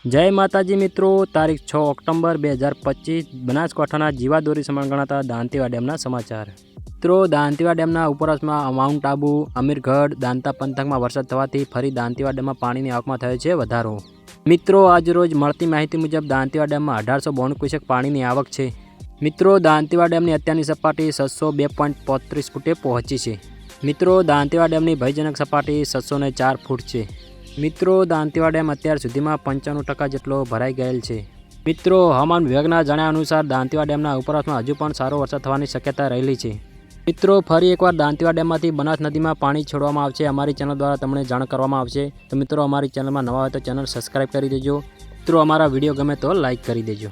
જય માતાજી મિત્રો, તારીખ 6 ઓક્ટોબર 2025 બનાસકાંઠાના જીવાદોરી સમાન ગણાતા દાંતીવા ડેમના સમાચાર। મિત્રો, દાંતીવા ડેમના ઉપરવાસમાં માઉન્ટ આબુ, અમીરગઢ, દાંતા પંથકમાં વરસાદ થવાથી ફરી દાંતીવા ડેમમાં પાણીની આવકમાં થયો છે વધારો। મિત્રો, આજરોજ મળતી માહિતી મુજબ દાંતીવા ડેમમાં 1892 ક્યુસેક પાણીની આવક છે। મિત્રો, દાંતીવા ડેમની અત્યારની સપાટી 702.35 ફૂટે પહોંચી છે। મિત્રો, દાંતીવા ડેમની ભયજનક સપાટી 704 ફૂટ છે। મિત્રો, દાંતીવા ડેમ અત્યાર સુધીમાં 95% જેટલો ભરાઈ ગયેલ છે। મિત્રો, હવામાન વિભાગના જણાવ્યા અનુસાર દાંતીવા ડેમના ઉપરવાસમાં હજુ પણ સારો વરસાદ થવાની શક્યતા રહેલી છે। મિત્રો, ફરી એકવાર દાંતીવા ડેમમાંથી બનાસ નદીમાં પાણી છોડવામાં આવશે। અમારી ચેનલ દ્વારા તમને જાણ કરવામાં આવશે। તો મિત્રો, અમારી ચેનલમાં નવા હોય તો ચેનલ સબસ્ક્રાઈબ કરી દેજો। મિત્રો, અમારા વિડીયો ગમે તો લાઈક કરી દેજો।